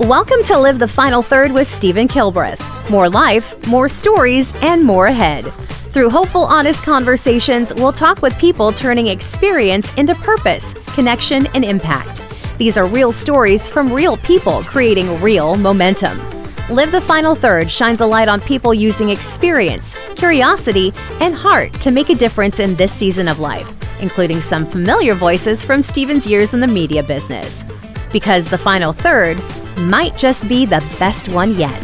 Welcome to Live the Final Third with Stephen Kilbreath. More life, more stories, and more ahead. Through hopeful, honest conversations, we'll talk with people turning experience into purpose, connection, and impact. These are real stories from real people creating real momentum. Live the Final Third shines a light on people using experience, curiosity, and heart to make a difference in this season of life, including some familiar voices from Stephen's years in the media business. Because the Final Third might just be the best one yet.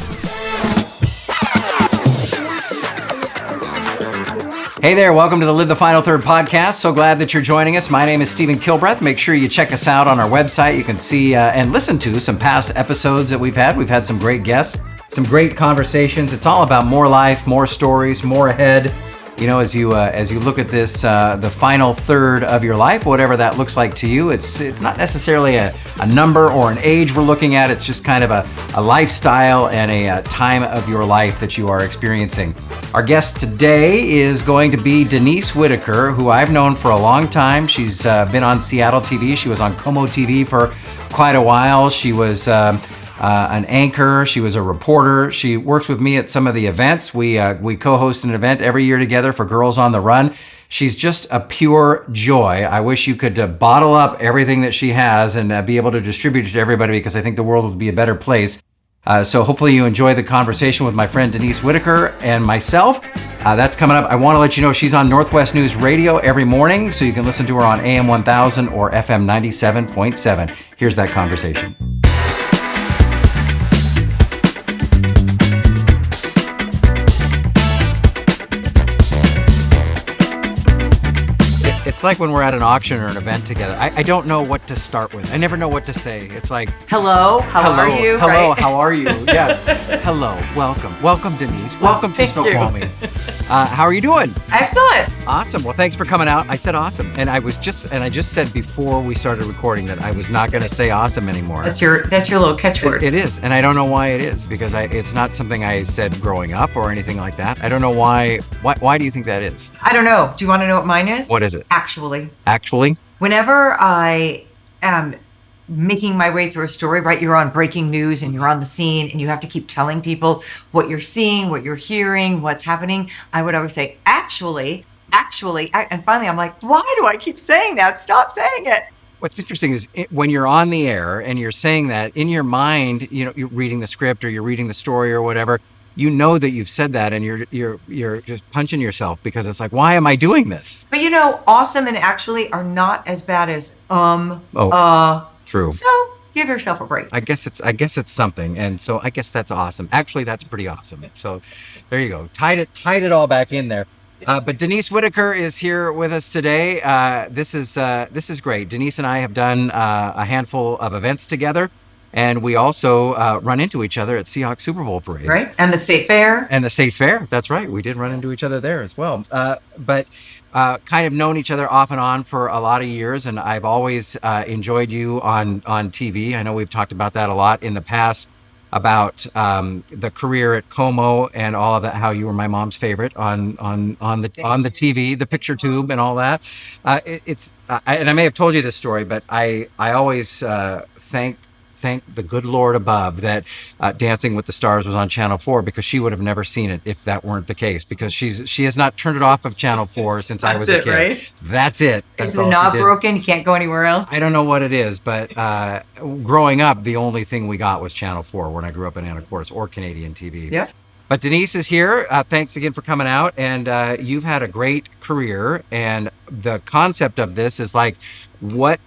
Hey there, welcome to the Live the Final Third podcast. So glad that you're joining us. My name is Stephen Kilbreath. Make sure you check us out on our website. You can see and listen to some past episodes that we've had. We've had some great guests, some great conversations. It's all about more life, more stories, more ahead. You know, as you look at this, the final third of your life, whatever that looks like to you, it's not necessarily a number or an age we're looking at. It's just kind of a lifestyle and a time of your life that you are experiencing. Our guest today is going to be Denise Whitaker, who I've known for a long time. She's been on Seattle TV. She was on Como TV for quite a while. She was an anchor. She was a reporter. She works with me at some of the events. We co-host an event every year together for Girls on the Run. She's just a pure joy. I wish you could bottle up everything that she has and be able to distribute it to everybody, because I think the world would be a better place. So hopefully you enjoy the conversation with my friend Denise Whitaker and myself. That's coming up. I want to let you know she's on Northwest News Radio every morning, so you can listen to her on AM 1000 or FM 97.7. Here's that conversation. It's like when we're at an auction or an event together. I don't know what to start with. I never know what to say. It's like, hello, how are you? Hello, right? How are you? Yes. Hello, welcome Denise. Welcome to Snoqualmie. How are you doing? Excellent. Awesome. Well, thanks for coming out. I said awesome, and I just said before we started recording that I was not going to say awesome anymore. That's your little catchword. It is, and I don't know why it is, because it's not something I said growing up or anything like that. I don't know why. Why do you think that is? I don't know. Do you want to know what mine is? What is it? Actually, whenever I am making my way through a story, right? You're on breaking news and you're on the scene and you have to keep telling people what you're seeing, what you're hearing, what's happening. I would always say, actually, and finally I'm like, why do I keep saying that? Stop saying it. What's interesting is when you're on the air and you're saying that, in your mind, you know, you're reading the script or you're reading the story or whatever, you know that you've said that, and you're just punching yourself, because it's like, why am I doing this? But you know, awesome and actually are not as bad as True. So give yourself a break. I guess it's something, and so I guess that's awesome. Actually, that's pretty awesome. So there you go. Tied it all back in there. But Denise Whitaker is here with us today. This is great. Denise and I have done a handful of events together. And we also run into each other at Seahawks Super Bowl parades. Right, and the State Fair. That's right. We did run into each other there as well. But kind of known each other off and on for a lot of years, and I've always enjoyed you on TV. I know we've talked about that a lot in the past, about the career at Como and all of that, how you were my mom's favorite on the TV, the picture tube and all that. And I may have told you this story, but I always thank the good Lord above that Dancing with the Stars was on Channel 4, because she would have never seen it if that weren't the case, because she has not turned it off of Channel 4 since I was a kid. Right? That's it. That's Is it not broken? You can't go anywhere else? I don't know what it is, but growing up, the only thing we got was Channel 4 when I grew up in Anacortes, or Canadian TV. Yeah. But Denise is here. Thanks again for coming out. And you've had a great career. And the concept of this is like, what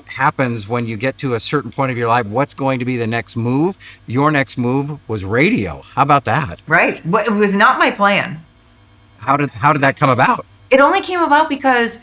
happens when you get to a certain point of your life? What's going to be the next move? Your next move was radio. How about that? Right. Well, it was not my plan. How did that come about? It only came about because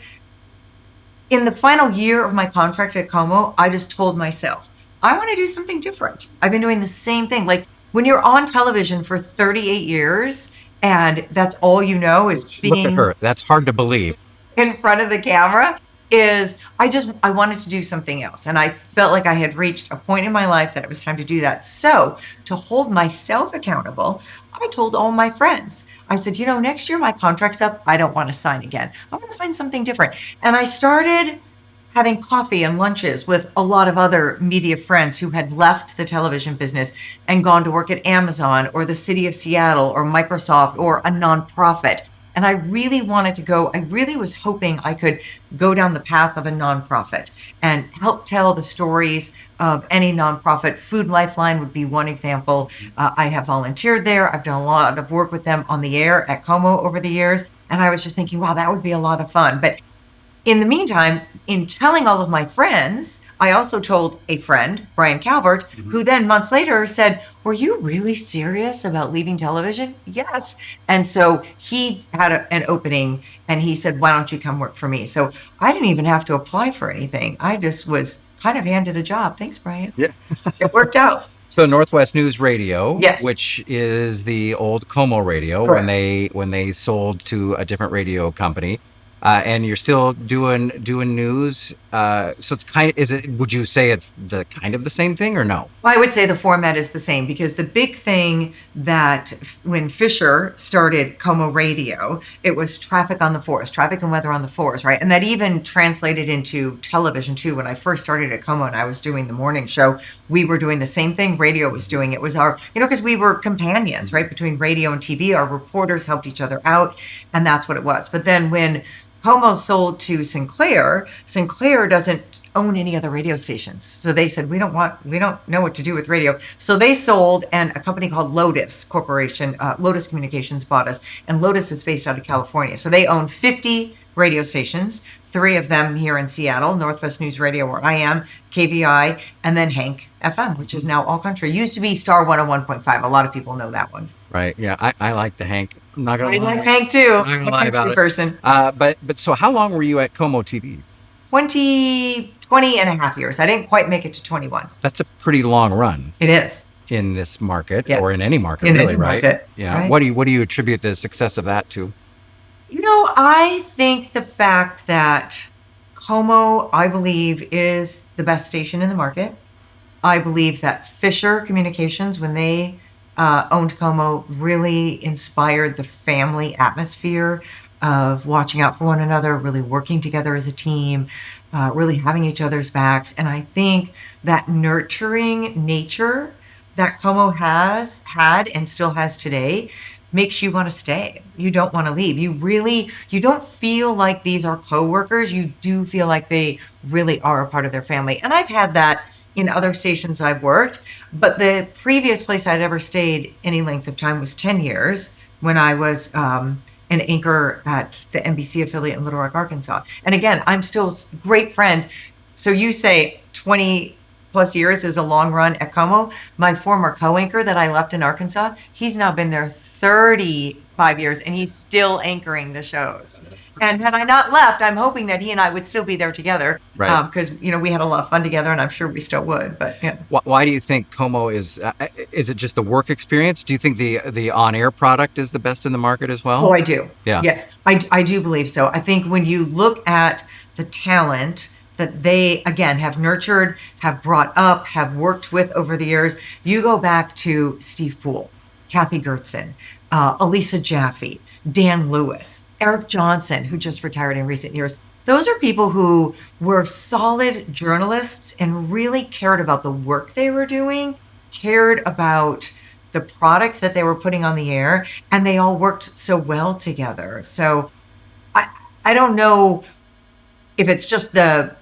in the final year of my contract at Como, I just told myself, I want to do something different. I've been doing the same thing. Like, when you're on television for 38 years and that's all you know is being... Look at her. That's hard to believe. ...in front of the camera, I wanted to do something else. And I felt like I had reached a point in my life that it was time to do that. So to hold myself accountable, I told all my friends. I said, next year my contract's up. I don't want to sign again. I want to find something different. And I started having coffee and lunches with a lot of other media friends who had left the television business and gone to work at Amazon or the city of Seattle or Microsoft or a nonprofit. And I really wanted to go, I really was hoping I could go down the path of a nonprofit and help tell the stories of any nonprofit. Food Lifeline would be one example. I have volunteered there. I've done a lot of work with them on the air at Como over the years. And I was just thinking, wow, that would be a lot of fun. But in the meantime, in telling all of my friends, I also told a friend, Brian Calvert, who then months later said, "Were you really serious about leaving television?" Yes. And so he had an opening and he said, "Why don't you come work for me?" So I didn't even have to apply for anything. I just was kind of handed a job. Thanks, Brian. Yeah. It worked out. So Northwest News Radio, Yes. which is the old Como Radio, Correct. when they sold to a different radio company, and you're still doing news. So it's would you say it's the kind of the same thing or no? Well, I would say the format is the same because the big thing that when Fisher started Como Radio, it was traffic on the fours, traffic and weather on the fours, right? And that even translated into television too. When I first started at Como and I was doing the morning show, we were doing the same thing radio was doing. It was our, because we were companions, right? Between radio and TV, our reporters helped each other out, and that's what it was. But then when Como sold to Sinclair doesn't own any other radio stations. So they said, we don't know what to do with radio. So they sold, and a company called Lotus Corporation, Lotus Communications bought us, and Lotus is based out of California. So they own 50 radio stations, 3 of them here in Seattle, Northwest News Radio where I am, KVI, and then Hank FM, which is now all country. Used to be Star 101.5. A lot of people know that one. Right. Yeah. I like the Hank. I'm not gonna I lie. like Hank too. I'm not gonna lie about it. Person. But so how long were you at Como TV? 20 and a half years. I didn't quite make it to 21. That's a pretty long run. It is. In this market, Yeah. or in any market, In really, any right? market, Yeah. right. What do you attribute the success of that to? I think the fact that Como, I believe, is the best station in the market. I believe that Fisher Communications, when they owned Como, really inspired the family atmosphere of watching out for one another, really working together as a team, really having each other's backs. And I think that nurturing nature that Como has had and still has today makes you want to stay. You don't want to leave. You don't feel like these are coworkers. You do feel like they really are a part of their family. And I've had that in other stations I've worked, but the previous place I'd ever stayed any length of time was 10 years when I was an anchor at the NBC affiliate in Little Rock, Arkansas. And again, I'm still great friends. So you say 20 plus years is a long run at Como. My former co-anchor that I left in Arkansas, he's now been there 35 years and he's still anchoring the shows. And had I not left, I'm hoping that he and I would still be there together. Right. Because, we had a lot of fun together and I'm sure we still would. But yeah. Why do you think Como is it just the work experience? Do you think the on-air product is the best in the market as well? Oh, I do. Yeah. Yes, I do believe so. I think when you look at the talent that they, again, have nurtured, have brought up, have worked with over the years, you go back to Steve Poole, Kathy Gertson, Elisa Jaffe, Dan Lewis, Eric Johnson, who just retired in recent years. Those are people who were solid journalists and really cared about the work they were doing, cared about the product that they were putting on the air, and they all worked so well together. So I don't know if it's just the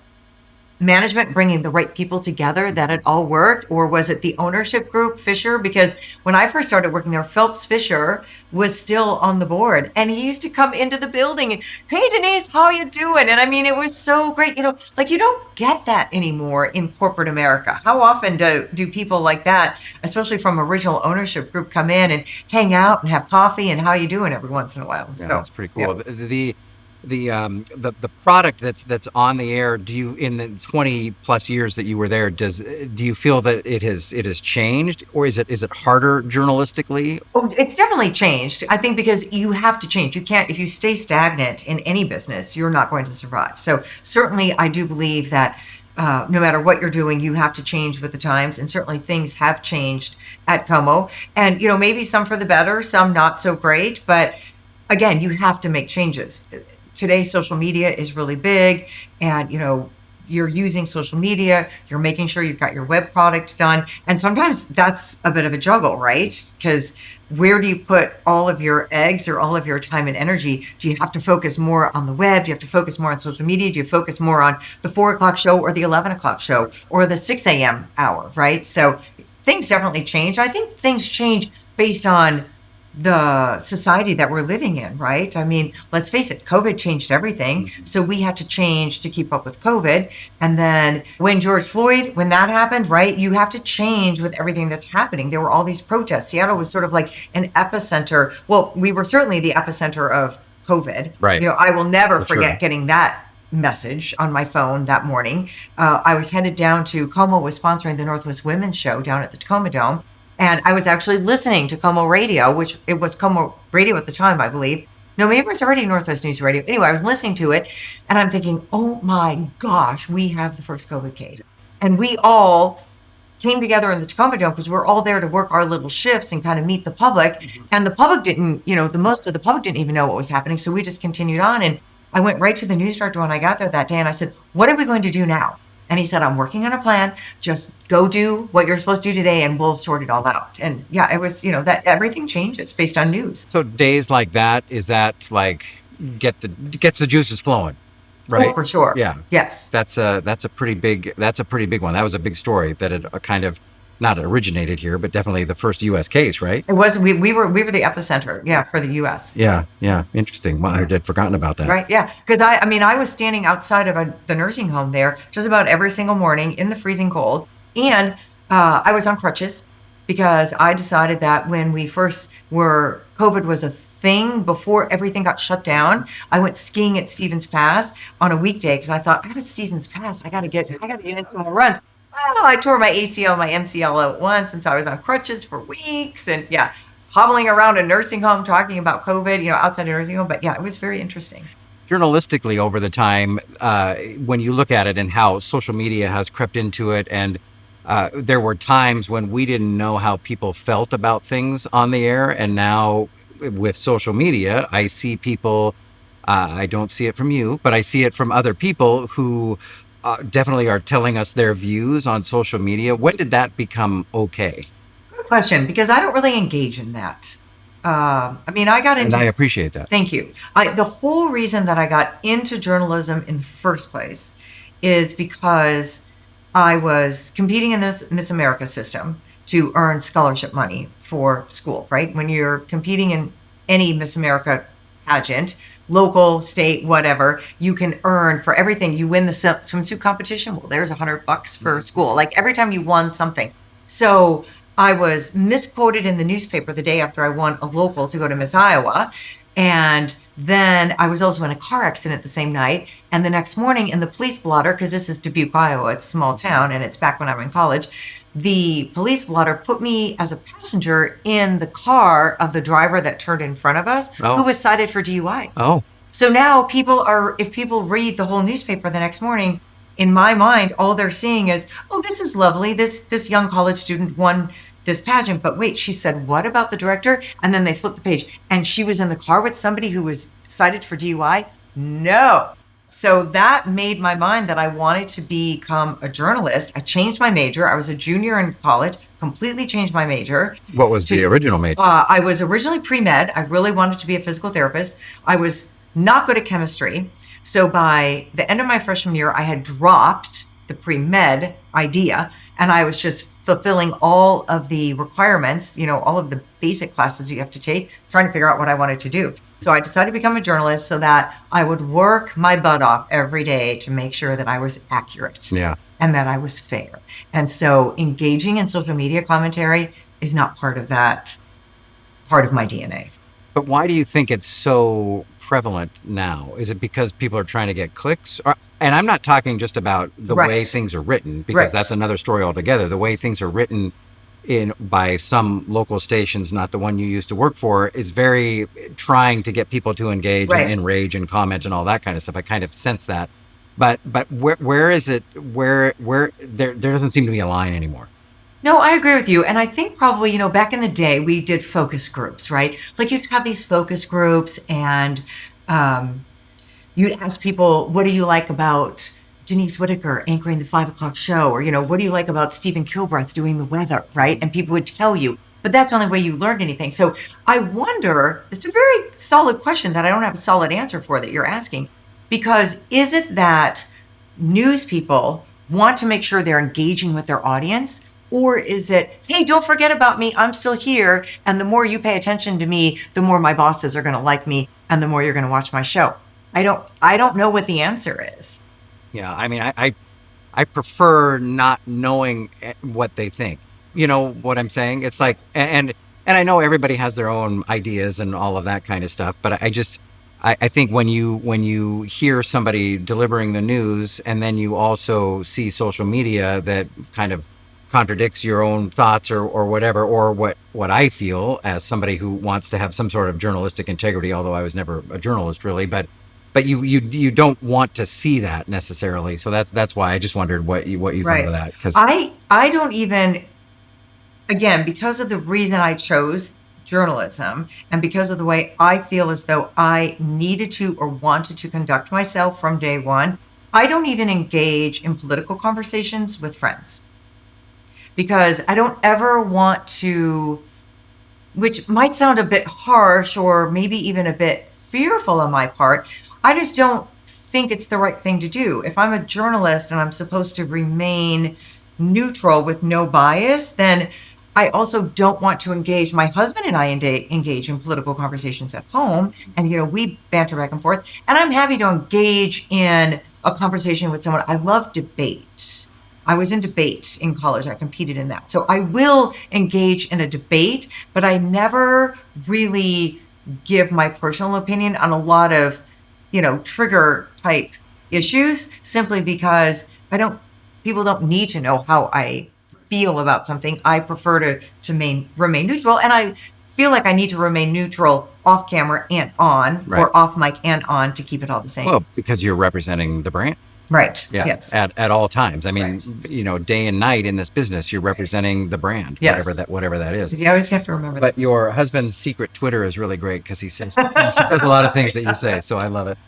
management bringing the right people together that it all worked, or was it the ownership group, Fisher? Because when I first started working there, Phelps Fisher was still on the board, and he used to come into the building and, "Hey Denise, how you doing?" And I mean, it was so great. You don't get that anymore in corporate America. How often do people like that, especially from original ownership group, come in and hang out and have coffee and how you doing every once in a while? Yeah, that's pretty cool. Yeah. The product that's on the air, do you, in the 20 plus years that you were there, do you feel that it has changed, or is it harder journalistically? Oh, it's definitely changed. I think because you have to change. You can't, if you stay stagnant in any business, you're not going to survive. So certainly I do believe that no matter what you're doing, you have to change with the times, and certainly things have changed at Como, and maybe some for the better, some not so great, but again, you have to make changes. Today, social media is really big, and you're using social media, you're making sure you've got your web product done. And sometimes that's a bit of a juggle, right? Because where do you put all of your eggs or all of your time and energy? Do you have to focus more on the web? Do you have to focus more on social media? Do you focus more on the 4 o'clock show or the 11 o'clock show or the 6 a.m. hour, right? So things definitely change. I think things change based on the society that we're living in, right? I mean, let's face it, COVID changed everything. So we had to change to keep up with COVID. And then when George Floyd, when that happened, right, you have to change with everything that's happening. There were all these protests. Seattle was sort of like an epicenter. Well, we were certainly the epicenter of COVID. Right. I will never forget sure. getting that message on my phone that morning. I was headed down to Como, was sponsoring the Northwest Women's Show down at the Tacoma Dome. And I was actually listening to Como Radio, which it was Como Radio at the time, I believe. No, maybe it was already Northwest News Radio. Anyway, I was listening to it and I'm thinking, oh my gosh, we have the first COVID case. And we all came together in the Tacoma Dome because we're all there to work our little shifts and kind of meet the public. And the public didn't, the most of the public didn't even know what was happening. So we just continued on. And I went right to the news director when I got there that day and I said, what are we going to do now? And he said, I'm working on a plan. Just go do what you're supposed to do today and we'll sort it all out. And yeah, it was, that everything changes based on news. So days like that, is that like gets the juices flowing, right? Oh, for sure. Yeah. Yes. That's a pretty big one. That was a big story that it kind of not originated here, but definitely the first U.S. case, right? It was. We were the epicenter, for the U.S. Yeah. Interesting. Well, I had forgotten about that. Right. Yeah. Because I was standing outside of the nursing home there just about every single morning in the freezing cold, and I was on crutches because I decided that when we first COVID was a thing before everything got shut down. I went skiing at Stevens Pass on a weekday because I thought I have a Stevens Pass. I got to get in some more runs. Oh, I tore my ACL, my MCL all at once, and so I was on crutches for weeks, and hobbling around a nursing home talking about COVID, outside a nursing home. But it was very interesting. Journalistically, over the time, when you look at it and how social media has crept into it, and there were times when we didn't know how people felt about things on the air, and now with social media, I see people. I don't see it from you, but I see it from other people who definitely are telling us their views on social media. When did that become okay? Good question, because I don't really engage in that. I got into... And I appreciate that. Thank you. The whole reason that I got into journalism in the first place is because I was competing in this Miss America system to earn scholarship money for school, right? When you're competing in any Miss America pageant, local, state, whatever, you can earn for everything. You win the swimsuit competition, well, there's $100 for school. Like every time you won something. So I was misquoted in the newspaper the day after I won a local to go to Miss Iowa. And then I was also in a car accident the same night. And the next morning in the police blotter, because this is Dubuque, Iowa, it's a small town, and it's back when I'm in college, the police blotter put me as a passenger in the car of the driver that turned in front of us, who was cited for DUI. Oh. So now if people read the whole newspaper the next morning, in my mind, all they're seeing is, oh, this is lovely. This young college student won this pageant, but wait, she said, what about the director? And then they flip the page and she was in the car with somebody who was cited for DUI? No. So that made my mind that I wanted to become a journalist. I changed my major. I was a junior in college, completely changed my major. What was the original major? I was originally pre-med. I really wanted to be a physical therapist. I was not good at chemistry. So by the end of my freshman year, I had dropped the pre-med idea and I was just fulfilling all of the requirements, all of the basic classes you have to take, trying to figure out what I wanted to do. So I decided to become a journalist so that I would work my butt off every day to make sure that I was accurate and that I was fair. And so engaging in social media commentary is not part of my DNA. But why do you think it's so prevalent now? Is it because people are trying to get clicks? And I'm not talking just about the way things are written, because that's another story altogether. The way things are written by some local stations, not the one you used to work for, is very trying to get people to engage and enrage and comment and all that kind of stuff. I kind of sense that. But where is it? Where there doesn't seem to be a line anymore. No, I agree with you. And I think probably, back in the day, we did focus groups, right? It's like you'd have these focus groups and you'd ask people, what do you like about Denise Whitaker anchoring the 5 o'clock show? Or, what do you like about Stephen Kilbreath doing the weather, right? And people would tell you, but that's the only way you learned anything. So I wonder, it's a very solid question that I don't have a solid answer for that you're asking, because is it that news people want to make sure they're engaging with their audience? Or is it, hey, don't forget about me, I'm still here, and the more you pay attention to me, the more my bosses are going to like me, and the more you're going to watch my show? I don't know what the answer is. Yeah, I mean, I prefer not knowing what they think. You know what I'm saying? It's like, and I know everybody has their own ideas and all of that kind of stuff, but I think when you hear somebody delivering the news and then you also see social media that kind of contradicts your own thoughts or whatever, or what I feel as somebody who wants to have some sort of journalistic integrity, although I was never a journalist really, but you don't want to see that necessarily. So that's why I just wondered what you thought of that. Because I don't even, again, because of the reason I chose journalism and because of the way I feel as though I needed to or wanted to conduct myself from day one, I don't even engage in political conversations with friends. Because I don't ever want to, which might sound a bit harsh or maybe even a bit fearful on my part, I just don't think it's the right thing to do. If I'm a journalist and I'm supposed to remain neutral with no bias, then I also don't want to engage. My husband and I engage in political conversations at home, and we banter back and forth. And I'm happy to engage in a conversation with someone. I love debate. I was in debate in college. I competed in that. So I will engage in a debate, but I never really give my personal opinion on a lot of, trigger type issues, simply because people don't need to know how I feel about something. I prefer to remain neutral. And I feel like I need to remain neutral off camera and on, Right. or off mic and on, to keep it all the same. well, because you're representing the brand. Right. Yeah, Yes. at all times. I mean, Right. day and night in this business, you're representing the brand, Yes. whatever that is. You always have to remember that. But your husband's secret Twitter is really great because he says a lot of things that you say, so I love it.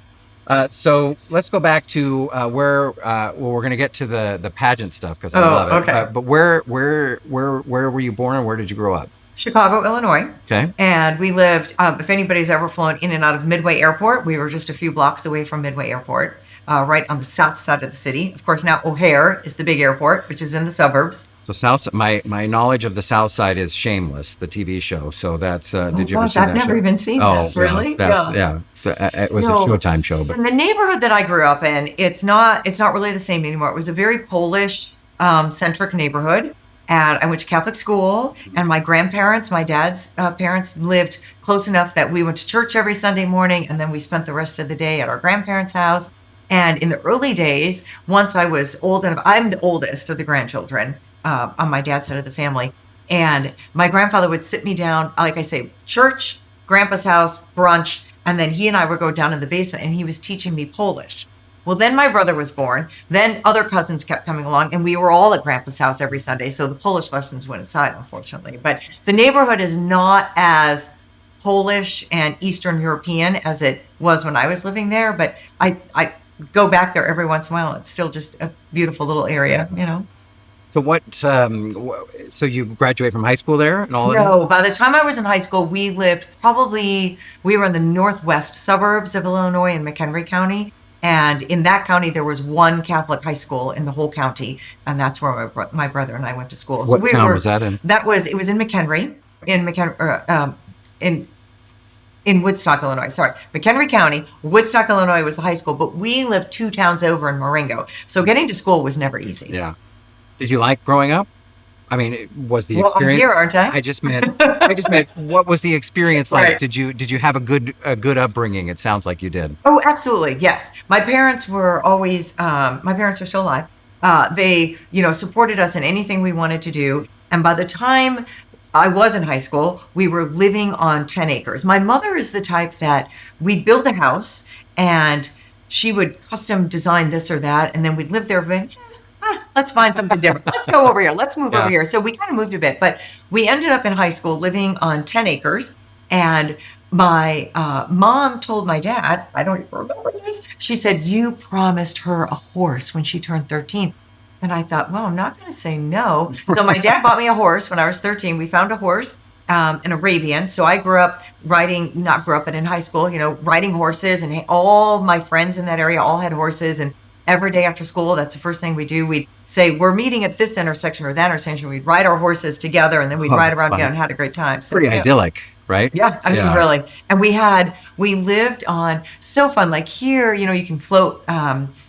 So let's go back to where we're going to get to the pageant stuff because I love it. Okay. But where were you born and where did you grow up? Chicago, Illinois. Okay. And we lived, if anybody's ever flown in and out of Midway Airport, we were just a few blocks away from Midway Airport, right on the south side of the city. Of course, now O'Hare is the big airport, which is in the suburbs. So my knowledge of the South Side is Shameless, the TV show. So that's did you ever see that I've never show? even seen that. Really? Yeah. So, it was a Showtime show, but In the neighborhood that I grew up in, it's not really the same anymore. It was a very Polish centric neighborhood. And I went to Catholic school, and my grandparents, my dad's parents, lived close enough that we went to church every Sunday morning, and then we spent the rest of the day at our grandparents' house. And in the early days, once I was old enough, I'm the oldest of the grandchildren on my dad's side of the family. And my grandfather would sit me down, like I say, church, grandpa's house, brunch, and then he and I would go down in the basement, and he was teaching me Polish. Well, then my brother was born. Then other cousins kept coming along, and we were all at grandpa's house every Sunday. So the Polish lessons went aside, unfortunately. But the neighborhood is not as Polish and Eastern European as it was when I was living there. But I go back there every once in a while. It's still just a beautiful little area, So what? So you graduate from high school there and all that? No, by the time I was in high school, we were in the northwest suburbs of Illinois in McHenry County. And in that county, there was one Catholic high school in the whole county, and that's where my brother and I went to school. What town was that in? It was in McHenry, in Woodstock, Illinois. Sorry, McHenry County, Woodstock, Illinois was the high school, but we lived 2 towns over in Marengo, so getting to school was never easy. Yeah. Did you like growing up? I mean, was the Well, I'm experience? here, aren't I? I just meant, what was the experience like? Right. Did you have a good upbringing? It sounds like you did. Oh, absolutely. Yes. My parents were always, my parents are still alive. They, supported us in anything we wanted to do. And by the time I was in high school, we were living on 10 acres. My mother is the type that we'd build a house and she would custom design this or that. And then we'd live there. Let's find something different. Let's go over here. Let's move over here. So we kind of moved a bit, but we ended up in high school living on 10 acres. And my mom told my dad, I don't even remember this. She said, "You promised her a horse when she turned 13." And I thought, well, I'm not going to say no. So my dad bought me a horse when I was 13. We found a horse, an Arabian. So I grew up riding, not grew up, but in high school, riding horses. And all my friends in that area all had horses. And every day after school, that's the first thing we do. We'd say, we're meeting at this intersection or that intersection. We'd ride our horses together, and then we'd ride around together and had a great time. So, pretty idyllic, right? Yeah, I mean, really. And we lived on, so fun. Like here, you can float,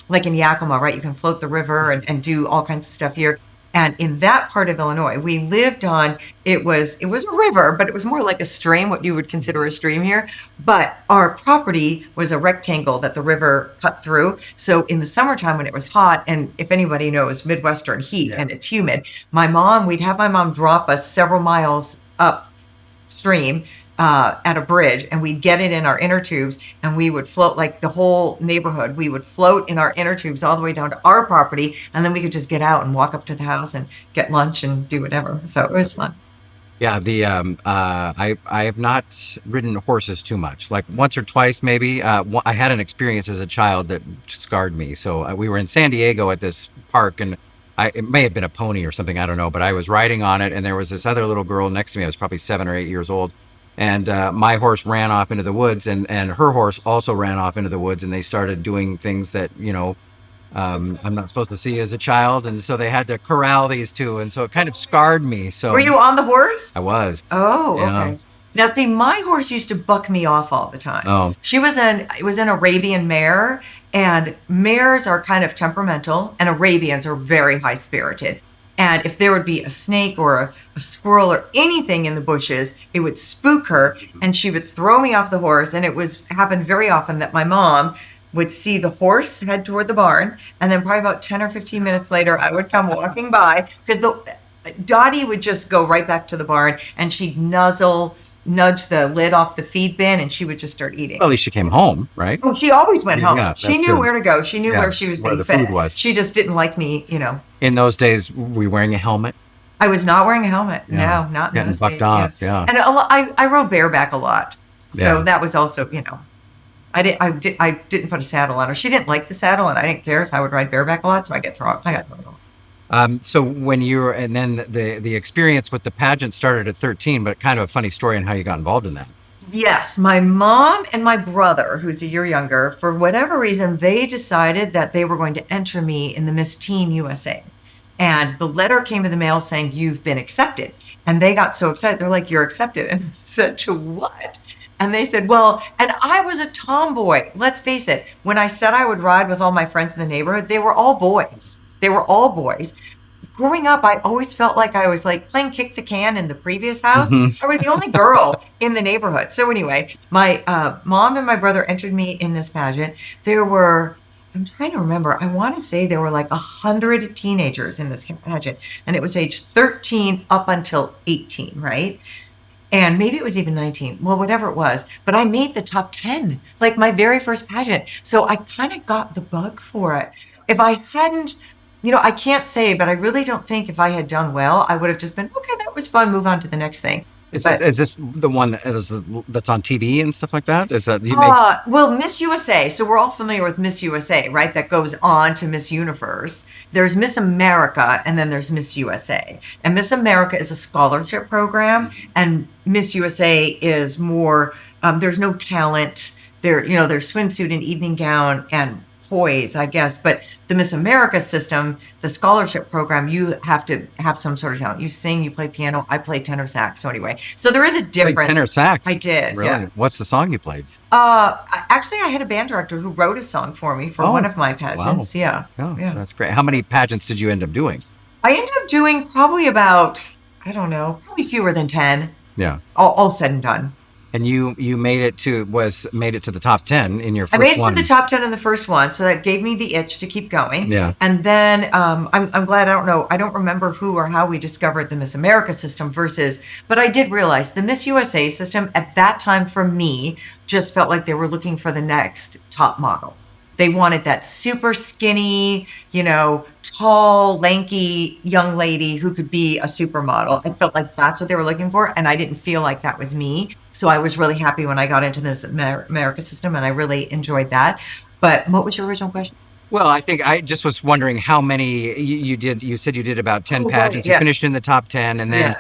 like in Yakima, right? You can float the river and do all kinds of stuff here. And in that part of Illinois, we lived on, it was a river, but it was more like a stream, what you would consider a stream here. But our property was a rectangle that the river cut through. So in the summertime when it was hot, and if anybody knows Midwestern heat and it's humid, we'd have my mom drop us several miles upstream at a bridge, and we'd get it in our inner tubes, and we would float, like the whole neighborhood. We would float in our inner tubes all the way down to our property, and then we could just get out and walk up to the house and get lunch and do whatever. So it was fun. Yeah, I have not ridden horses too much. Like once or twice, maybe. I had an experience as a child that scarred me. So we were in San Diego at this park, and it may have been a pony or something, I don't know. But I was riding on it, and there was this other little girl next to me. I was probably 7 or 8 years old. And my horse ran off into the woods, and her horse also ran off into the woods, and they started doing things that, I'm not supposed to see as a child. And so they had to corral these two. And so it kind of scarred me. So Were you on the horse? I was. Oh, Yeah. okay. Now, see, my horse used to buck me off all the time. Oh. It was an Arabian mare, and mares are kind of temperamental, and Arabians are very high-spirited. And if there would be a snake or a squirrel or anything in the bushes, it would spook her, and she would throw me off the horse. And happened very often that my mom would see the horse head toward the barn, and then probably about 10 or 15 minutes later, I would come walking by, because Dottie would just go right back to the barn, and she'd nudge the lid off the feed bin, and she would just start eating. Well, at least she came home, right? Oh, she always went home. Yeah, She knew good. where to go. She knew where she was where being the fed. food was. She just didn't like me, In those days, were you wearing a helmet? I was not wearing a helmet. Yeah. No, not in Getting those bucked days. off, yeah. And I rode bareback a lot, so Yeah. that was also, I didn't put a saddle on her. She didn't like the saddle, and I didn't care, so I would ride bareback a lot. So I got thrown off. So when and then the experience with the pageant started at 13, but kind of a funny story on how you got involved in that. Yes, my mom and my brother, who's a year younger, for whatever reason, they decided that they were going to enter me in the Miss Teen USA. And the letter came in the mail saying, "You've been accepted." And they got so excited. They're like, "You're accepted." And I said, "To what?" And they said, "Well," and I was a tomboy. Let's face it. When I said I would ride with all my friends in the neighborhood, they were all boys. They were all boys. Growing up, I always felt like I was like playing kick the can in the previous house. I was the only girl in the neighborhood. So anyway, my mom and my brother entered me in this pageant. I'm trying to remember, I want to say there were like 100 teenagers in this pageant. And it was age 13 up until 18, right? And maybe it was even 19. Well, whatever it was. But I made the top 10, like my very first pageant. So I kind of got the bug for it. If I hadn't, I can't say, but I really don't think if I had done well, I would have just been, okay, that was fun, move on to the next thing. Is this the one that's on TV and stuff like that? Is that Well, Miss USA. So we're all familiar with Miss USA, right? That goes on to Miss Universe. There's Miss America, and then there's Miss USA. And Miss America is a scholarship program, and Miss USA is more. There's no talent. There's swimsuit and evening gown and poise, I guess. But the Miss America system, the scholarship program, you have to have some sort of talent. You sing, you play piano. I play tenor sax. So anyway, so there is a difference. Played tenor sax? I did. Really? Yeah. What's the song you played? Actually, I had a band director who wrote a song for me for one of my pageants. Wow. Yeah. That's great. How many pageants did you end up doing? I ended up doing probably about, I don't know, probably fewer than 10. Yeah. All said and done. And you made it to the top 10 in your first I made it one. to the top 10 in the first one, so that gave me the itch to keep going. Yeah. And then I'm glad, I don't remember who or how we discovered the Miss America system but I did realize the Miss USA system at that time for me just felt like they were looking for the next top model. They wanted that super skinny, tall, lanky young lady who could be a supermodel. I felt like that's what they were looking for, and I didn't feel like that was me. So I was really happy when I got into this America system, and I really enjoyed that. But what was your original question? Well, I think I just was wondering how many you did. You said you did about 10 Oh, right. pageants. You Yes. finished in the top 10, and then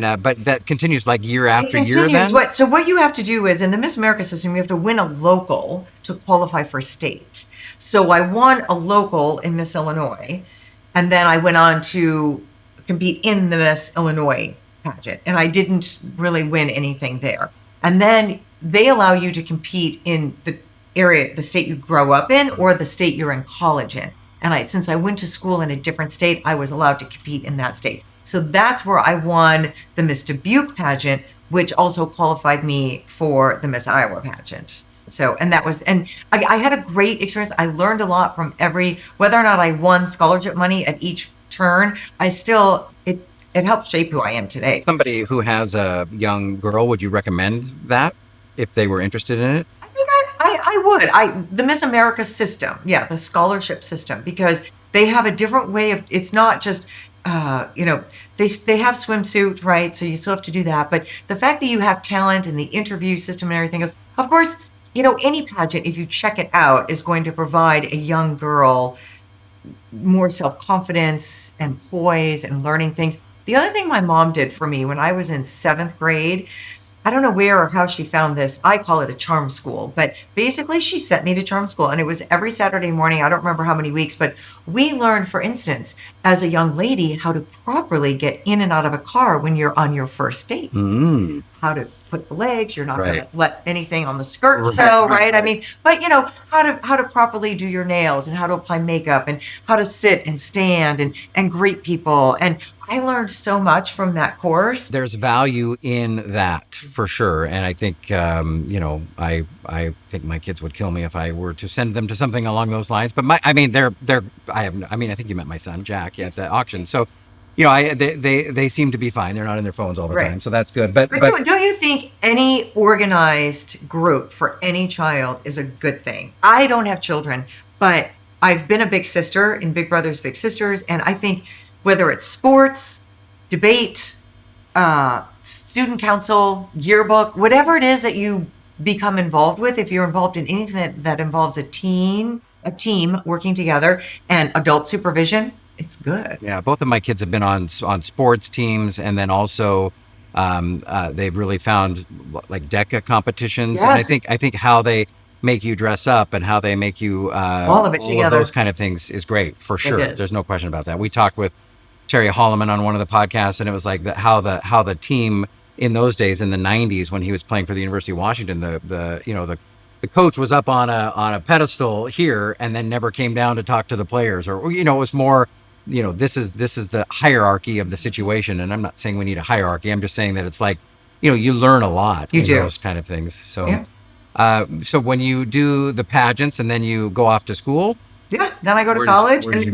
Yes. but that continues like year It after year. continues. Then So what you have to do is in the Miss America system, you have to win a local to qualify for state. So I won a local in Miss Illinois, and then I went on to compete in the Miss Illinois pageant, and I didn't really win anything there. And then they allow you to compete in the area, the state you grow up in, or the state you're in college in. And since I went to school in a different state, I was allowed to compete in that state. So that's where I won the Miss Dubuque pageant, which also qualified me for the Miss Iowa pageant. So, and I had a great experience. I learned a lot from whether or not I won scholarship money at each turn, it helped shape who I am today. somebody who has a young girl, would you recommend that if they were interested in it? I think I would. The Miss America system, yeah, the scholarship system, because they have a different way of. It's not just, they have swimsuit, right? So you still have to do that. But the fact that you have talent and the interview system and everything else, of course, any pageant, if you check it out, is going to provide a young girl more self-confidence and poise and learning things. The other thing my mom did for me when I was in 7th grade, I don't know where or how she found this. I call it a charm school, but basically she sent me to charm school, and it was every Saturday morning. I don't remember how many weeks, but we learned, for instance, as a young lady, how to properly get in and out of a car when you're on your first date. Mm. How to put the legs. You're not going Right. to let anything on the skirt Right, show, right, right? I right. mean, but how to properly do your nails and how to apply makeup and how to sit and stand and greet people. And I learned so much from that course. There's value in that for sure, and I think I think my kids would kill me if I were to send them to something along those lines. But I think you met my son Jack, yeah, at the auction. So, they seem to be fine. They're not in their phones all the Right. time, so that's good. But Don't you think any organized group for any child is a good thing? I don't have children, but I've been a big sister in Big Brothers Big Sisters, and I think whether it's sports, debate, student council, yearbook, whatever it is that you become involved with, if you're involved in anything that involves a team working together and adult supervision, it's good. yeah, both of my kids have been on sports teams, and then also they've really found like DECA competitions. And Yes. I think how they make you dress up and how they make you All of it together. those kind of things is great for sure. is. There's no question about that. We talked with Terry Holloman on one of the podcasts, and it was like how the team in those days in the 90s when he was playing for the University of Washington, the coach was up on a pedestal here and then never came down to talk to the players, or it was more, this is the hierarchy of the situation. And I'm not saying we need a hierarchy. I'm just saying that it's like, you learn a lot You in do. those kind of things. So Yeah. so when you do the pageants and then you go off to school. Yeah. Then I go to Where did- college. where did you And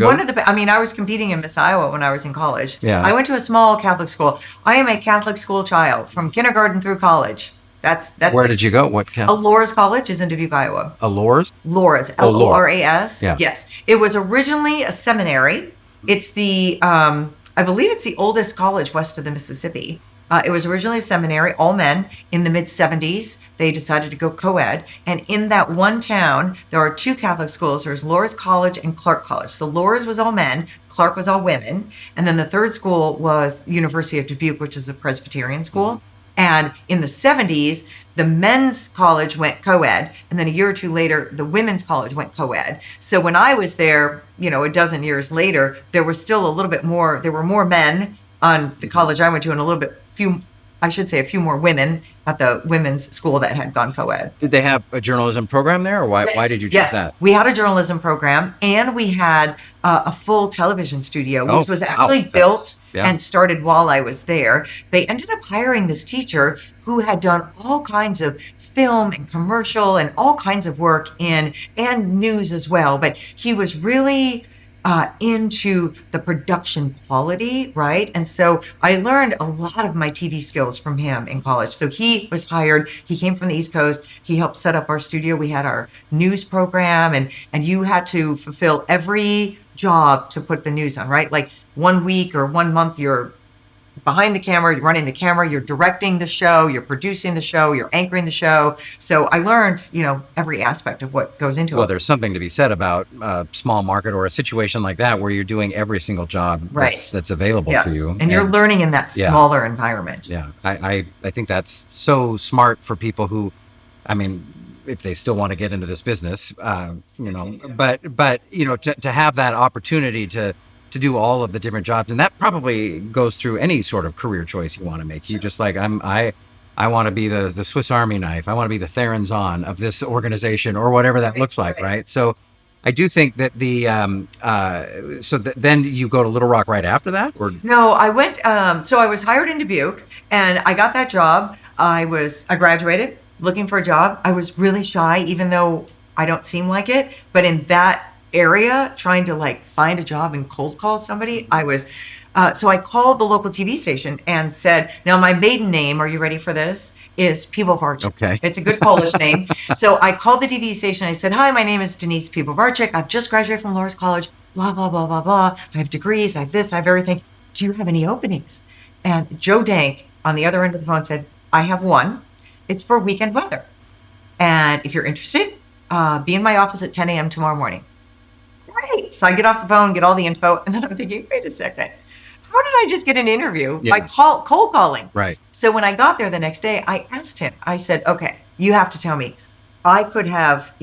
go? I was competing in Miss Iowa when I was in college. Yeah. I went to a small Catholic school. I am a Catholic school child from kindergarten through college. That's Where did you go? What kind? Loras College is in Dubuque, Iowa. Allures? Loras, Oh, Lora. Loras. Yeah. Yes. It was originally a seminary. It's I believe it's the oldest college west of the Mississippi. It was originally a seminary, all men. In the mid-'70s, they decided to go co-ed. And in that one town, there are two Catholic schools. There's Loras College and Clark College. So Loras was all men, Clark was all women. And then the third school was University of Dubuque, which is a Presbyterian school. And in the 70s, the men's college went co-ed, and then a year or two later, the women's college went co-ed. So when I was there, a dozen years later, there was still a little bit more, there were more men on the college I went to, and a few more women at the women's school that had gone co-ed. Did they have a journalism program there, or why did you choose Yes, that? we had a journalism program, and we had a full television studio, which Oh, was wow. actually That's- built yeah. and started while I was there. They ended up hiring this teacher who had done all kinds of film and commercial and all kinds of work and news as well. But he was really into the production quality, right? And so I learned a lot of my TV skills from him in college. So he was hired. He came from the East Coast. He helped set up our studio. We had our news program, and you had to fulfill every job to put the news on, right? Like 1 week or 1 month, you're behind the camera, you're running the camera, you're directing the show, you're producing the show, you're anchoring the show. So I learned, every aspect of what goes into Well, it. there's something to be said about a small market or a situation like that where you're doing every single job Right. that's available Yes. to you. And you're learning in that Yeah. smaller environment. Yeah, I think that's so smart for people who, I mean, if they still want to get into this business, to have that opportunity to do all of the different jobs, and that probably goes through any sort of career choice you want to make. You just like, I want to be the Swiss Army knife. I want to be the Theron of this organization or whatever that looks like, right? So I do think that then you go to Little Rock right after that, or No, I went, so I was hired in Dubuque and I got that job. I graduated looking for a job. I was really shy, even though I don't seem like it, but in that area, trying to like find a job and cold call somebody, so I called the local TV station and said, now my maiden name, are you ready for this? Is Pivovarczyk. Okay. It's a good Polish name. So I called the TV station. I said, hi, my name is Denise Pivovarczyk. I've just graduated from Loras College, blah, blah, blah, blah, blah. I have degrees, I have this, I have everything. Do you have any openings? And Joe Dank on the other end of the phone said, I have one. It's for weekend weather. And if you're interested, be in my office at 10 a.m. tomorrow morning. Great. So I get off the phone, get all the info, and then I'm thinking, wait a second. How did I just get an interview by cold calling? Right. So when I got there the next day, I asked him, I said, okay, you have to tell me. I could have,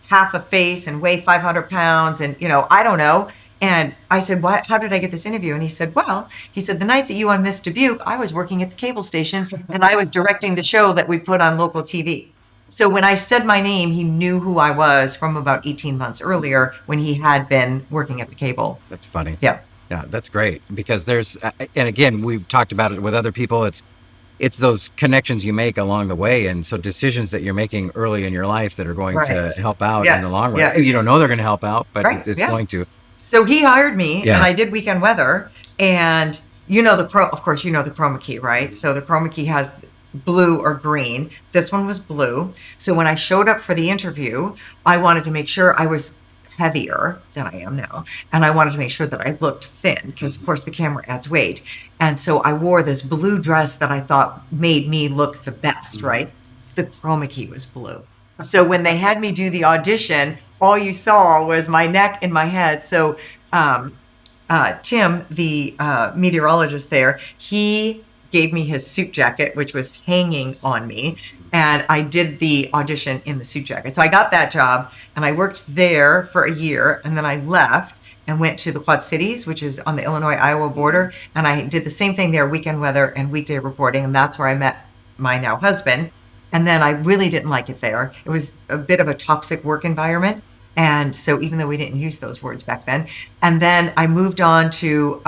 half a face and weigh 500 pounds and, I don't know. And I said, how did I get this interview? And he said, the night that you on Miss Dubuque, I was working at the cable station and I was directing the show that we put on local TV. So when I said my name, he knew who I was from about 18 months earlier when he had been working at the cable. That's funny. Yeah. Yeah, that's great because there's, and again, we've talked about it with other people. It's those connections you make along the way, and so decisions that you're making early in your life that are going to help out in the long run. Yes. You don't know they're going to help out, but it's going to. So he hired me, and I did weekend weather, and of course, the chroma key, right? So the chroma key has blue or green. This one was blue. So when I showed up for the interview, I wanted to make sure I was heavier than I am now. And I wanted to make sure that I looked thin because, of course, the camera adds weight. And so I wore this blue dress that I thought made me look the best, right? The chroma key was blue. So when they had me do the audition, all you saw was my neck and my head. So Tim, the meteorologist there, he gave me his suit jacket, which was hanging on me. And I did the audition in the suit jacket. So I got that job and I worked there for a year. And then I left and went to the Quad Cities, which is on the Illinois-Iowa border. And I did the same thing there, weekend weather and weekday reporting. And that's where I met my now husband. And then I really didn't like it there. It was a bit of a toxic work environment. And so even though we didn't use those words back then, and then I moved on to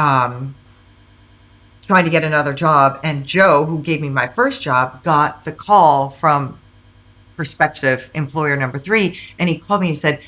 trying to get another job. And Joe, who gave me my first job, got the call from prospective employer number 3. And he called me and said,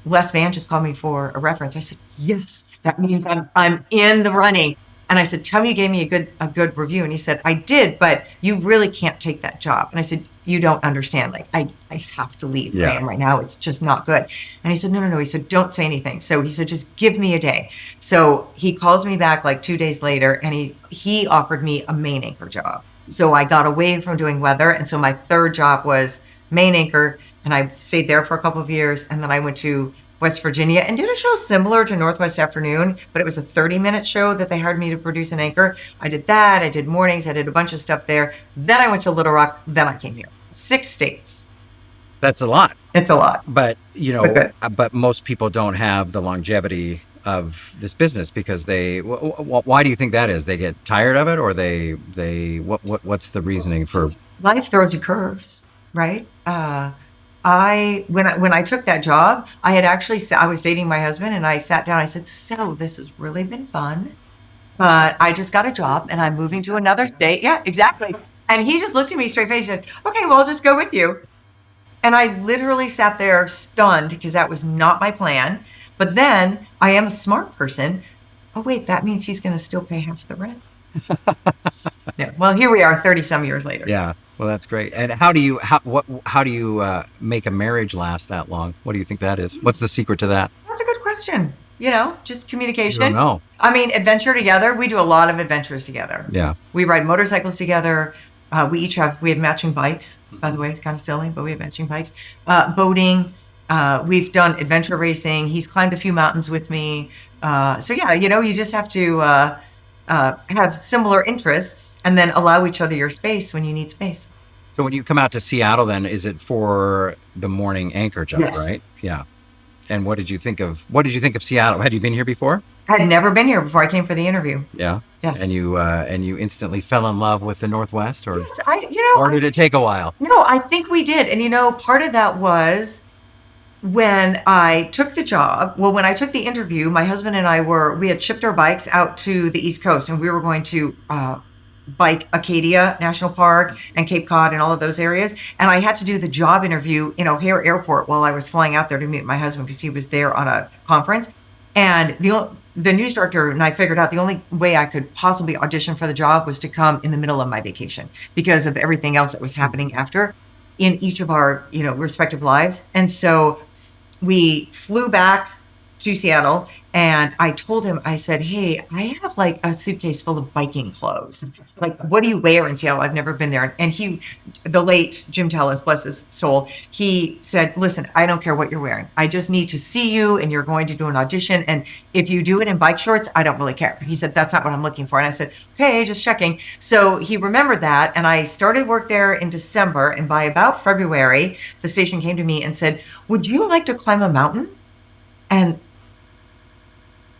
Les Van just called me for a reference. I said, yes, that means I'm in the running. And I said, tell me you gave me a good review. And he said, I did, but you really can't take that job. And I said, you don't understand. Like, I have to leave where I am right now. It's just not good. And he said, no. He said, don't say anything. So he said, just give me a day. So he calls me back like 2 days later and he offered me a main anchor job. So I got away from doing weather. And so my third job was main anchor. And I stayed there for a couple of years. And then I went to West Virginia and did a show similar to Northwest Afternoon, but it was a 30-minute show that they hired me to produce and anchor. I did that. I did mornings. I did a bunch of stuff there. Then I went to Little Rock. Then I came here. 6 states. That's a lot. It's a lot. But, but most people don't have the longevity of this business because why do you think that is? They get tired of it or what's the reasoning for? Life throws you curves, right? When I took that job, I was dating my husband and I sat down. I said, so this has really been fun, but I just got a job and I'm moving to another state. Yeah, exactly. And he just looked at me straight face and said, okay, well, I'll just go with you. And I literally sat there stunned because that was not my plan. But then I am a smart person. Oh, wait, that means he's going to still pay half the rent. Yeah. Well, here we are 30 some years later. Yeah. Well, that's great. And how do you make a marriage last that long? What do you think that is? What's the secret to that? That's a good question. just communication. I don't know. I mean, adventure together. We do a lot of adventures together. Yeah. We ride motorcycles together. We have matching bikes, by the way. It's kind of silly, but we have matching bikes. Boating. We've done adventure racing. He's climbed a few mountains with me. So yeah, you just have to have similar interests and then allow each other your space when you need space. So when you come out to Seattle, then is it for the morning anchor job, Yes. right? Yeah. And what did you think of Seattle? Had you been here before? I had never been here before I came for the interview. Yeah. Yes. And you instantly fell in love with the Northwest, or Yes, or did it take a while? No, I think we did. And part of that was when I took the job. Well, when I took the interview, my husband and I we had shipped our bikes out to the East Coast, and we were going to bike Acadia National Park and Cape Cod and all of those areas. And I had to do the job interview in O'Hare Airport while I was flying out there to meet my husband because he was there on a conference. And the news director and I figured out the only way I could possibly audition for the job was to come in the middle of my vacation because of everything else that was happening after in each of our, respective lives. And so we flew back to Seattle, and I told him, I said, hey, I have like a suitcase full of biking clothes. Like, what do you wear in Seattle? I've never been there. And the late Jim Tellis, bless his soul, he said, listen, I don't care what you're wearing. I just need to see you, and you're going to do an audition. And if you do it in bike shorts, I don't really care. He said, that's not what I'm looking for. And I said, okay, just checking. So he remembered that, and I started work there in December. And by about February, the station came to me and said, would you like to climb a mountain? And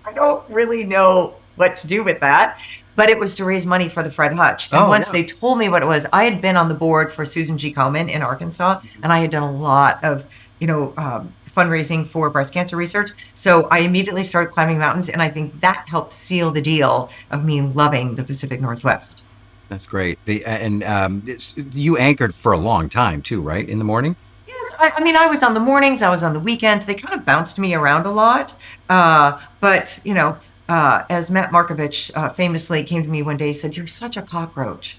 I don't really know what to do with that, but it was to raise money for the Fred Hutch. And once they told me what it was, I had been on the board for Susan G. Komen in Arkansas, and I had done a lot of, fundraising for breast cancer research. So I immediately started climbing mountains, and I think that helped seal the deal of me loving the Pacific Northwest. That's great. You anchored for a long time too, right? In the morning? Yes, I was on the mornings, I was on the weekends. They kind of bounced me around a lot. But, as Matt Markovich famously came to me one day, he said, you're such a cockroach.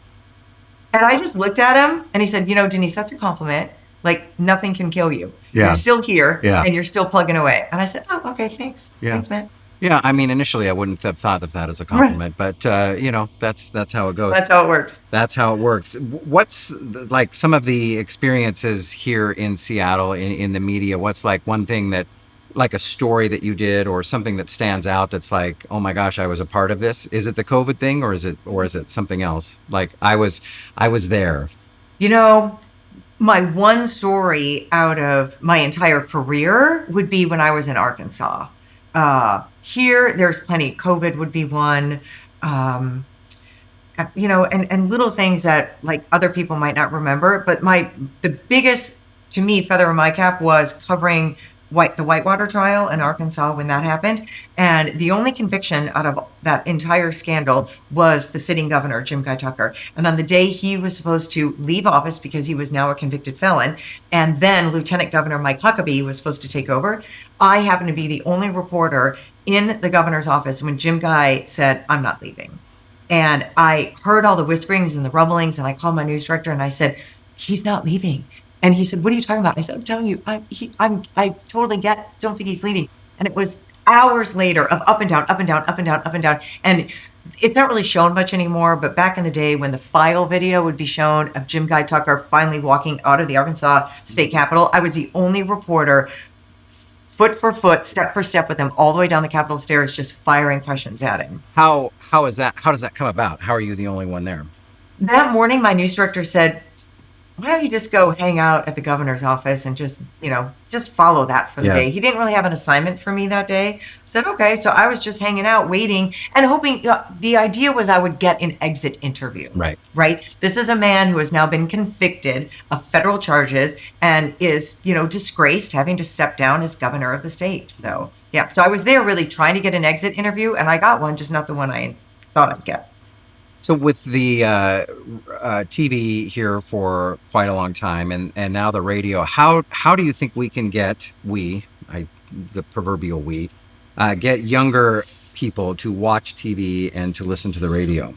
And I just looked at him and he said, Denise, that's a compliment. Like, nothing can kill you. Yeah. You're still here Yeah. and you're still plugging away. And I said, oh, okay, thanks. Yeah. Thanks, Matt. Yeah, I mean, initially I wouldn't have thought of that as a compliment, but that's how it goes. That's how it works. That's how it works. What's like some of the experiences here in Seattle in the media? What's like one thing that, like a story that you did or something that stands out that's like, oh my gosh, I was a part of this? Is it the COVID thing or is it something else? Like I was there. My one story out of my entire career would be when I was in Arkansas. Here, there's plenty. COVID would be one, and little things that like other people might not remember. But the biggest, to me, feather in my cap was covering the Whitewater trial in Arkansas when that happened. And the only conviction out of that entire scandal was the sitting governor, Jim Guy Tucker. And on the day he was supposed to leave office because he was now a convicted felon, and then Lieutenant Governor Mike Huckabee was supposed to take over, I happened to be the only reporter in the governor's office when Jim Guy said, I'm not leaving. And I heard all the whisperings and the rumblings, and I called my news director and I said, he's not leaving. And he said, what are you talking about? And I said, I'm telling you, I totally don't think he's leaving. And it was hours later of up and down, up and down, up and down, up and down. And it's not really shown much anymore, but back in the day when the file video would be shown of Jim Guy Tucker finally walking out of the Arkansas State Capitol, I was the only reporter, foot for foot, step for step with him, all the way down the Capitol stairs, just firing questions at him. How does that come about? How are you the only one there? That morning, my news director said, why don't you just go hang out at the governor's office and just follow that for the day. He didn't really have an assignment for me that day. I said, okay. So I was just hanging out, waiting and hoping. The idea was I would get an exit interview. Right. This is a man who has now been convicted of federal charges and is, disgraced, having to step down as governor of the state. So, yeah. So I was there really trying to get an exit interview, and I got one, just not the one I thought I'd get. So with the TV here for quite a long time and now the radio, how do you think we can get the proverbial get younger people to watch TV and to listen to the radio?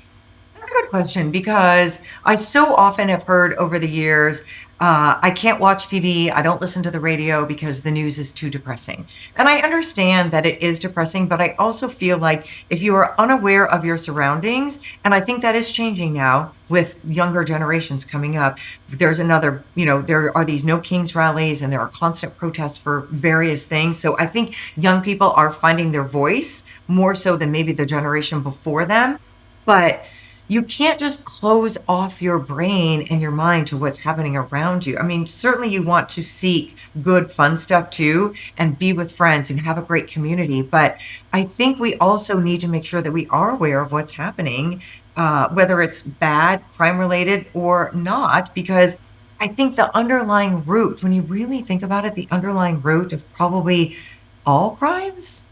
That's a good question, because I so often have heard over the years, I can't watch TV, I don't listen to the radio because the news is too depressing. And I understand that it is depressing, but I also feel like if you are unaware of your surroundings, and I think that is changing now with younger generations coming up, there's another, there are these No Kings rallies and there are constant protests for various things. So I think young people are finding their voice more so than maybe the generation before them. But you can't just close off your brain and your mind to what's happening around you. I mean, certainly you want to seek good, fun stuff too, and be with friends and have a great community. But I think we also need to make sure that we are aware of what's happening, whether it's bad, crime related or not, because I think the underlying root, when you really think about it, the underlying root of probably all crimes,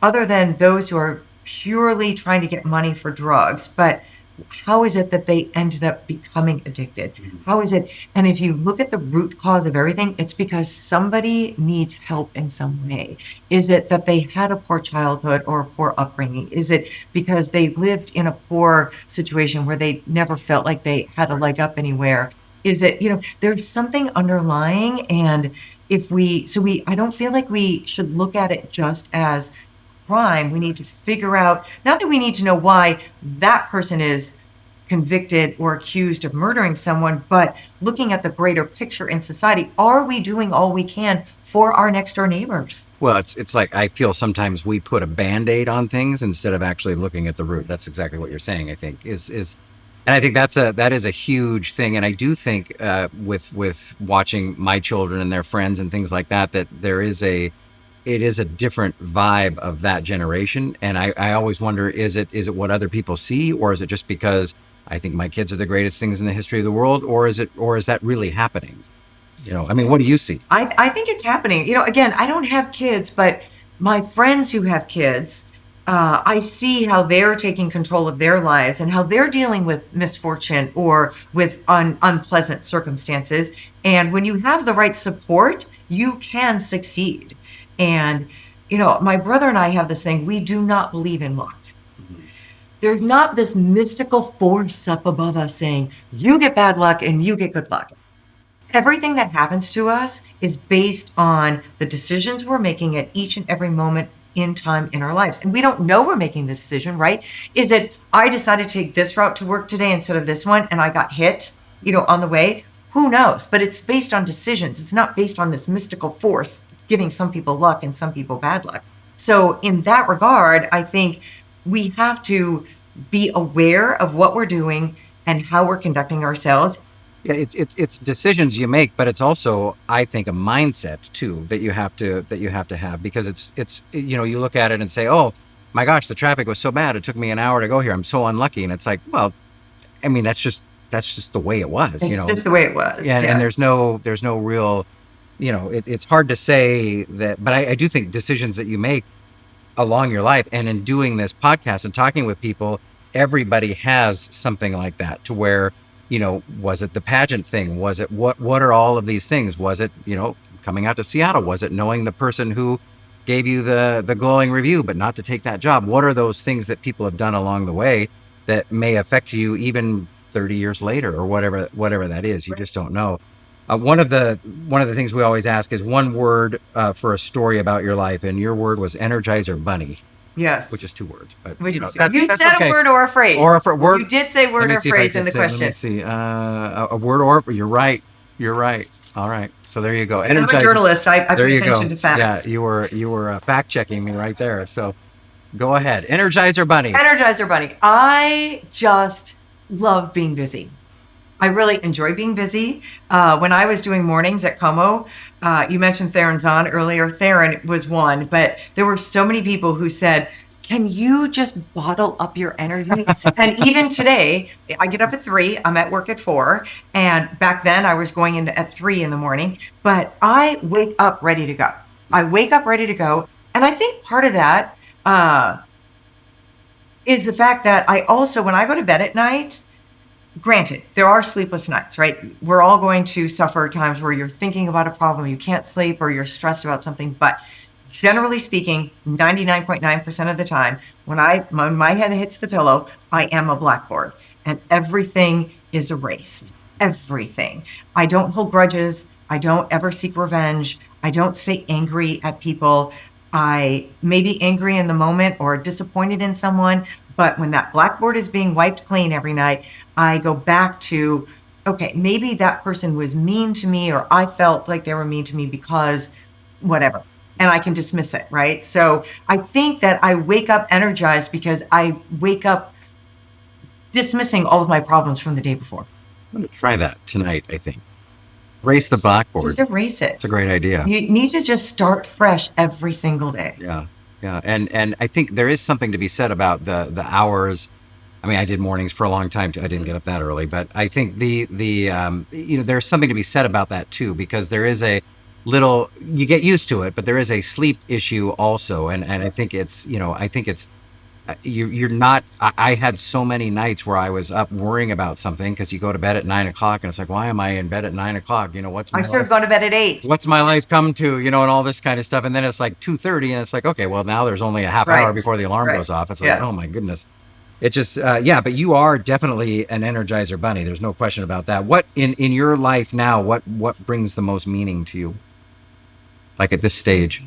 other than those who are purely trying to get money for drugs, but how is it that they ended up becoming addicted? How is it? And if you look at the root cause of everything, it's because somebody needs help in some way. Is it that they had a poor childhood or a poor upbringing? Is it because they lived in a poor situation where they never felt like they had a leg up anywhere? Is it, there's something underlying. And I don't feel like we should look at it just as crime. We need to figure out, not that we need to know why that person is convicted or accused of murdering someone, but looking at the greater picture in society. Are we doing all we can for our next door neighbors? Well, it's like I feel sometimes we put a Band-Aid on things instead of actually looking at the root. That's exactly what you're saying, I think, is and I think that is a huge thing. And I do think with watching my children and their friends and things like that it is a different vibe of that generation. And I always wonder, is it what other people see, or is it just because I think my kids are the greatest things in the history of the world, or is that really happening? I mean, what do you see? I think it's happening. Again, I don't have kids, but my friends who have kids, I see how they're taking control of their lives and how they're dealing with misfortune or with unpleasant circumstances. And when you have the right support, you can succeed. And, my brother and I have this thing, we do not believe in luck. There's not this mystical force up above us saying, you get bad luck and you get good luck. Everything that happens to us is based on the decisions we're making at each and every moment in time in our lives. And we don't know we're making the decision, right? Is it, I decided to take this route to work today instead of this one, and I got hit, on the way? Who knows? But it's based on decisions. It's not based on this mystical force giving some people luck and some people bad luck. So in that regard, I think we have to be aware of what we're doing and how we're conducting ourselves. Yeah, it's decisions you make, but it's also, I think, a mindset too that you have to have, because it's you look at it and say, oh my gosh, the traffic was so bad, it took me an hour to go here, I'm so unlucky. And it's like, well, I mean, that's just the way it was. It's just the way it was. Yeah, and there's no real, it's hard to say that, but I do think decisions that you make along your life, and in doing this podcast and talking with people, everybody has something like that, to where, was it the pageant thing? Was it what are all of these things? Was it, coming out to Seattle? Was it knowing the person who gave you the glowing review, but not to take that job? What are those things that people have done along the way that may affect you even 30 years later, or whatever that is? You just don't know. One of the things we always ask is one word for a story about your life, and your word was Energizer Bunny. Yes. Which is 2 words, but you that's said okay. A word or a phrase. Or a word. You did say word or phrase in the question. Let me see. A word or, you're right. All right. So there you go. I'm a journalist. I pay attention to facts. Yeah, you were fact checking me right there. So go ahead. Energizer Bunny. Energizer Bunny. I just love being busy. I really enjoy being busy. When I was doing mornings at Como, you mentioned Theron Zahn earlier. Theron was one, but there were so many people who said, can you just bottle up your energy? And even today, I get up at 3, I'm at work at 4. And back then I was going in at 3 in the morning, but I wake up ready to go. And I think part of that is the fact that I also, when I go to bed at night, granted, there are sleepless nights, right? We're all going to suffer times where you're thinking about a problem, you can't sleep, or you're stressed about something. But generally speaking, 99.9% of the time, when my head hits the pillow, I am a blackboard. and everything is erased. Everything. I don't hold grudges. I don't ever seek revenge. I don't stay angry at people. I may be angry in the moment or disappointed in someone, but when that blackboard is being wiped clean every night, I go back to, okay, maybe that person was mean to me, or I felt like they were mean to me because whatever. And I can dismiss it, right? So I think that I wake up energized because I wake up dismissing all of my problems from the day before. I'm going to try that tonight, I think. Erase the blackboard. Just erase it. It's a great idea. You need to just start fresh every single day. Yeah. Yeah. And I think there is something to be said about the hours. I mean, I did mornings for a long time too. I didn't get up that early, but I think there's something to be said about that too, because there is a little, you get used to it, but there is a sleep issue also. And I think you're not, I had so many nights where I was up worrying about something, because you go to bed at 9 o'clock and it's like, why am I in bed at 9 o'clock? I should have gone to bed at 8. What's my life come to, and all this kind of stuff. And then it's like 2:30 and it's like, okay, well now there's only a half hour before the alarm goes off. It's like, oh my goodness. It just, but you are definitely an Energizer bunny. There's no question about that. What in your life now, what brings the most meaning to you? Like at this stage?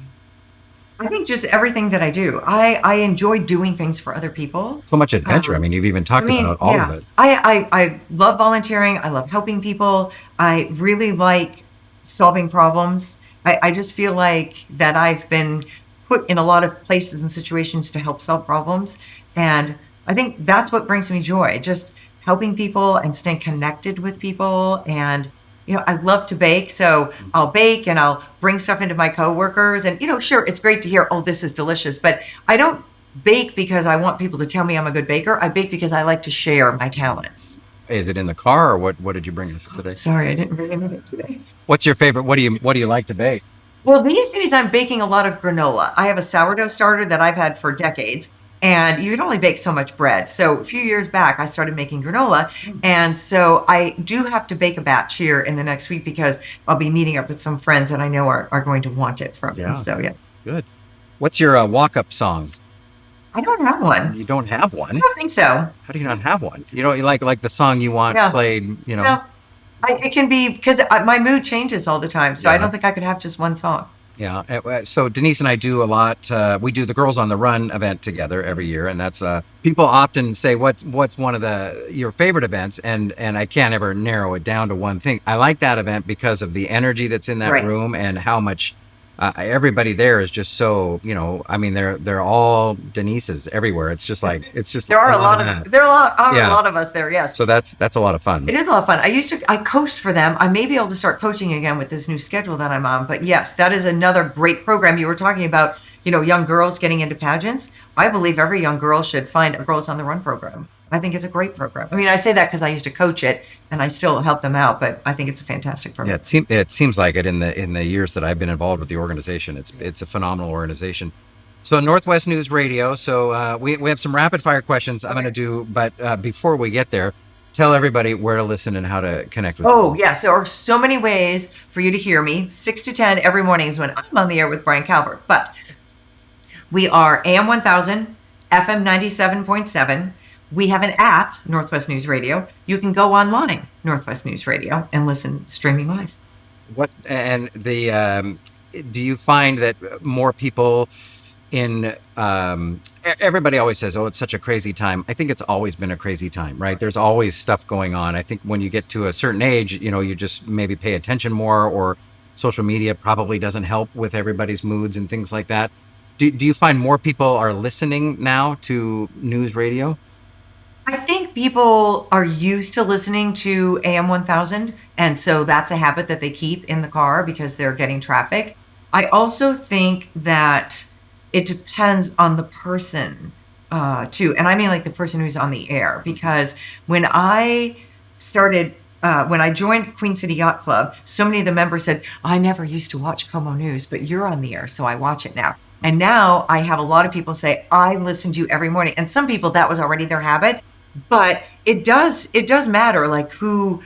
I think just everything that I do. I enjoy doing things for other people. So much adventure. You've even talked about all of it. I love volunteering. I love helping people. I really like solving problems. I just feel like that I've been put in a lot of places and situations to help solve problems. And I think that's what brings me joy, just helping people and staying connected with people. And I love to bake, so I'll bake and I'll bring stuff into my coworkers. And, sure, it's great to hear, oh, this is delicious. But I don't bake because I want people to tell me I'm a good baker. I bake because I like to share my talents. Is it in the car, or what did you bring us today? Sorry, I didn't bring anything today. What's your favorite? What do you like to bake? Well, these days I'm baking a lot of granola. I have a sourdough starter that I've had for decades. And you can only bake so much bread. So a few years back, I started making granola. And so I do have to bake a batch here in the next week, because I'll be meeting up with some friends that I know are going to want it from me. So, yeah. Good. What's your walk-up song? I don't have one. You don't have one? I don't think so. How do you not have one? You like the song you want played, No. It can be, because my mood changes all the time. So I don't think I could have just one song. Yeah. So Denise and I do a lot. We do the Girls on the Run event together every year, and that's people often say, "What's one of your favorite events?" And I can't ever narrow it down to one thing. I like that event because of the energy that's in that room and how much everybody there is just so. They're all Denises everywhere. It's just like there are a lot of us there. Yes. So that's a lot of fun. It is a lot of fun. I coached for them. I may be able to start coaching again with this new schedule that I'm on. But yes, that is another great program. You were talking about, young girls getting into pageants. I believe every young girl should find a Girls on the Run program. I think it's a great program. I say that because I used to coach it and I still help them out, but I think it's a fantastic program. Yeah, it seems like it in the years that I've been involved with the organization. It's a phenomenal organization. So Northwest News Radio. So we have some rapid fire questions I'm going to do, but before we get there, tell everybody where to listen and how to connect with you. Oh, yes. There are so many ways for you to hear me. 6 to 10 every morning is when I'm on the air with Brian Calvert. But we are AM 1000, FM 97.7. We have an app, Northwest News Radio. You can go online, Northwest News Radio, and listen streaming live. Do you find that more people everybody always says, oh, it's such a crazy time. I think it's always been a crazy time, right? There's always stuff going on. I think when you get to a certain age, you just maybe pay attention more, or social media probably doesn't help with everybody's moods and things like that. Do you find more people are listening now to news radio? I think people are used to listening to AM 1000, and so that's a habit that they keep in the car because they're getting traffic. I also think that it depends on the person too, and I mean like the person who's on the air, because when I joined Queen City Yacht Club, so many of the members said, I never used to watch Como News, but you're on the air, so I watch it now. And now I have a lot of people say, I listen to you every morning. And some people, that was already their habit. But it does matter, like who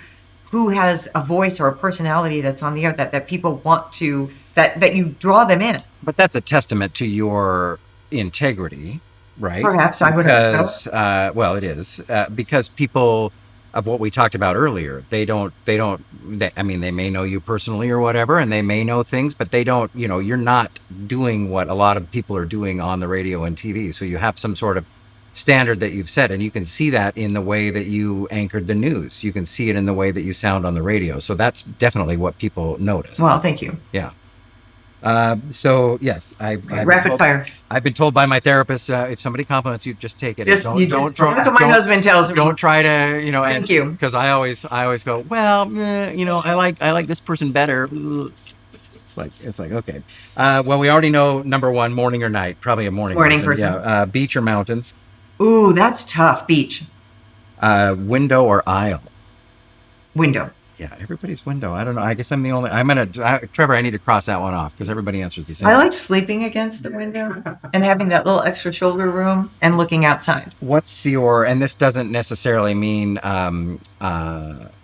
has a voice or a personality that's on the air that people want to, that you draw them in. But that's a testament to your integrity right? Perhaps I would hope so. Because, well, it is because people of what we talked about earlier, I mean, they may know you personally or whatever, and they may know things, but they don't, you're not doing what a lot of people are doing on the radio and TV. So you have some sort of standard that you've set, and you can see that in the way that you anchored the news. You can see it in the way that you sound on the radio. So that's definitely what people notice. Well, thank you. Yeah. So yes, Rapid fire. I've been told by my therapist, if somebody compliments you, just take it. That's what my husband tells me. Don't try to, Thank you. Because I always go, well, I like this person better. It's like okay. Well, we already know number one, morning or night. Probably a morning person. Yeah. Beach or mountains. Ooh, that's tough. Beach. Window or aisle. Window. Yeah, everybody's window. I don't know. I guess I'm the only. Trevor, I need to cross that one off because everybody answers the same. I like sleeping against the window and having that little extra shoulder room and looking outside. And this doesn't necessarily mean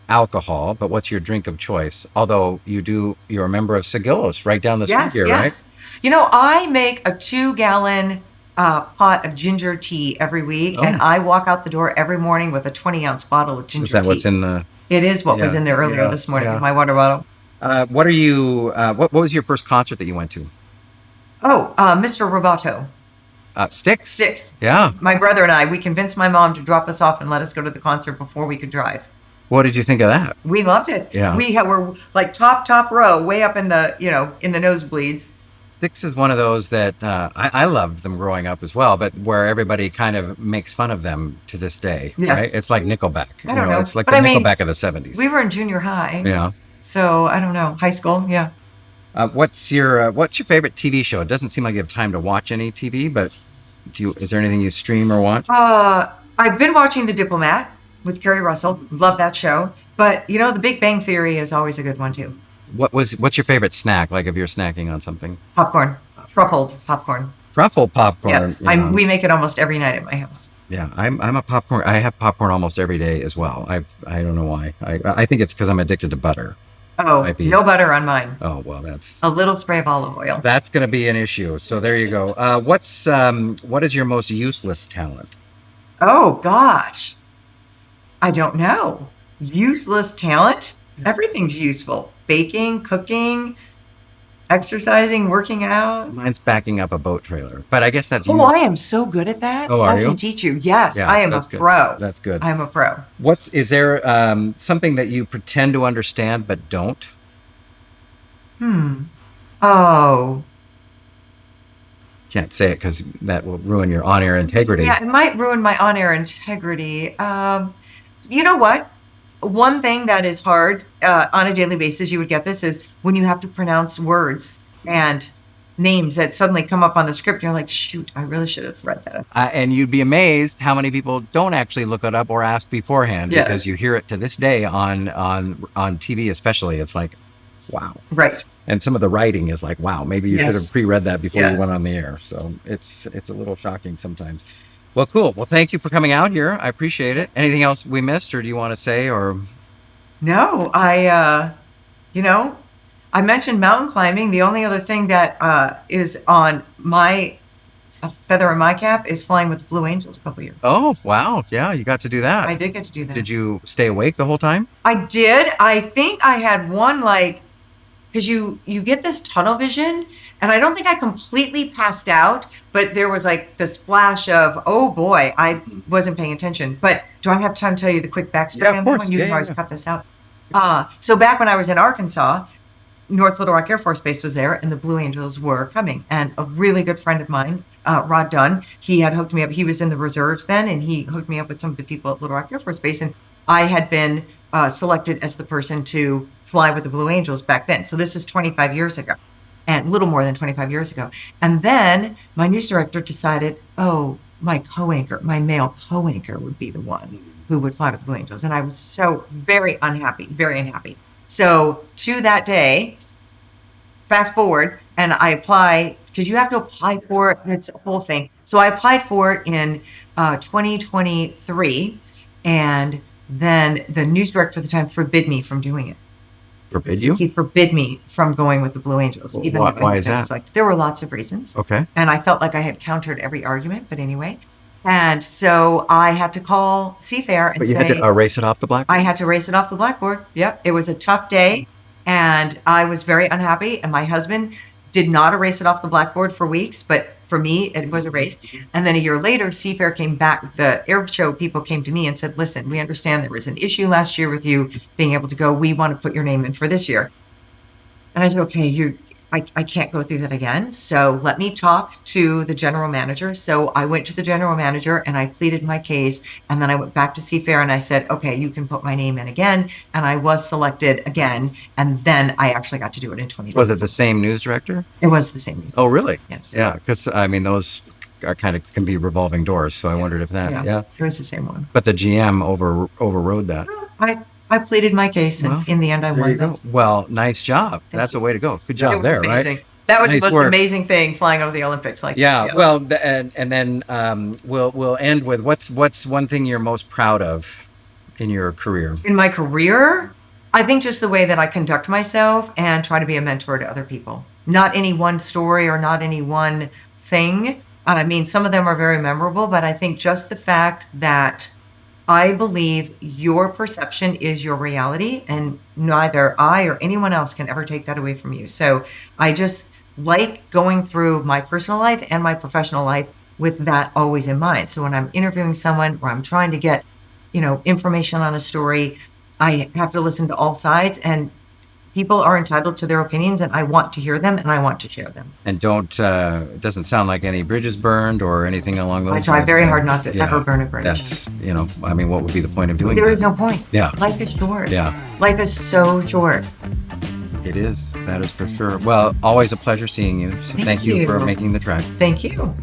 alcohol, but what's your drink of choice? Although you're a member of Sigillos right down the street here, right? I make a 2-gallon pot of ginger tea every week, and I walk out the door every morning with a 20-ounce bottle of ginger tea. Is that what's in the... It is what was in there earlier this morning in my water bottle. What are you? What was your first concert that you went to? Oh, Mr. Roboto. Styx? Styx. Yeah. My brother and I, we convinced my mom to drop us off and let us go to the concert before we could drive. What did you think of that? We loved it. Yeah. We're like top row, way up in the in the nosebleeds. Styx is one of those that I loved them growing up as well, but where everybody kind of makes fun of them to this day, right? It's like Nickelback. I don't know. It's like the Nickelback of the 70s. We were in junior high. Yeah. So I don't know. High school, yeah. What's your favorite TV show? It doesn't seem like you have time to watch any TV, but is there anything you stream or watch? I've been watching The Diplomat with Kerry Russell. Love that show. But The Big Bang Theory is always a good one too. What's your favorite snack? Like if you're snacking on something? Popcorn, truffled popcorn. Truffle popcorn. Yes, we make it almost every night at my house. Yeah, I'm a popcorn. I have popcorn almost every day as well. I don't know why. I think it's because I'm addicted to butter. Oh, no butter on mine. Oh well, that's a little spray of olive oil. That's going to be an issue. So there you go. What is your most useless talent? Oh gosh, I don't know. Useless talent? Everything's useful. Baking, cooking, exercising, working out. Mine's backing up a boat trailer, but I guess that's. Oh, I am so good at that. Oh, are you? I can teach you. Yes, I am a pro. That's good. I am a pro. Is there something that you pretend to understand but don't? Oh. Can't say it because that will ruin your on-air integrity. Yeah, it might ruin my on-air integrity. You know what? One thing that is hard on a daily basis, you would get this, is when you have to pronounce words and names that suddenly come up on the script. You're like, shoot, I really should have read that. And you'd be amazed how many people don't actually look it up or ask beforehand because you hear it to this day on TV especially. It's like, wow. Right. And some of the writing is like, wow, maybe you should have pre-read that before you went on the air. So it's a little shocking sometimes. Well, cool. Well, thank you for coming out here. I appreciate it. Anything else we missed or do you want to say or? No, I mentioned mountain climbing. The only other thing that is on my feather in my cap is flying with the Blue Angels a couple years. Oh, wow. Yeah, you got to do that. I did get to do that. Did you stay awake the whole time? I did. I think I had one because you get this tunnel vision, and I don't think I completely passed out, but there was this flash of, oh boy, I wasn't paying attention. But do I have time to tell you the quick backstory on that one? You can always cut this out. So back when I was in Arkansas, North Little Rock Air Force Base was there, and the Blue Angels were coming. And a really good friend of mine, Rod Dunn, he had hooked me up. He was in the reserves then, and he hooked me up with some of the people at Little Rock Air Force Base. And I had been selected as the person to fly with the Blue Angels back then. So this is 25 years ago, and a little more than 25 years ago. And then my news director decided, my male co-anchor would be the one who would fly with the Blue Angels. And I was so very unhappy, very unhappy. So to that day, fast forward, and I apply, because you have to apply for it, and it's a whole thing. So I applied for it in 2023, and then the news director at the time forbid me from doing it. forbid you? He forbid me from going with the Blue Angels. Even though Why is that? Like, there were lots of reasons. Okay. And I felt like I had countered every argument, but anyway. And so I had to call Seafair and But you say, had to erase it off the blackboard? I had to erase it off the blackboard. Yep. It was a tough day and I was very unhappy. And my husband did not erase it off the blackboard for weeks, but for me, it was erased. And then a year later, Seafair came back. The air show people came to me and said, listen, we understand there was an issue last year with you being able to go. We want to put your name in for this year. And I said, okay, I can't go through that again. So let me talk to the general manager. So I went to the general manager and I pleaded my case. And then I went back to Seafair and I said, okay, you can put my name in again. And I was selected again. And then I actually got to do it in 2020. Was it the same news director? It was the same. Oh, really? Yes. Yeah, because I mean, those are can be revolving doors. So I wondered if that, yeah. It was the same one. But the GM overrode that. I pleaded my case, and Well, in the end, I There you won. go. Well, nice job. That's a way to go. Good It job was there, amazing. right? That was Nice the most work. amazing thing, flying over the Olympics. Like, Yeah. Well, and then we'll end with what's one thing you're most proud of in your career? in my career, I think just the way that I conduct myself and try to be a mentor to other people. Not any one story or not any one thing. I mean, some of them are very memorable, but I think just the fact that I believe your perception is your reality, and neither I or anyone else can ever take that away from you. So I just like going through my personal life and my professional life with that always in mind. So when I'm interviewing someone or I'm trying to get, information on a story, I have to listen to all sides, and people are entitled to their opinions, and I want to hear them and I want to share them. And it doesn't sound like any bridges burned or anything along those I lines. try very hard not to Yeah. ever burn a bridge. That's, I mean, what would be the point of doing There that? is no point. Yeah. Life is short. Yeah. Life is so short. It is. That is for sure. Well, always a pleasure seeing you. So thank you for you. making the trek. Thank you.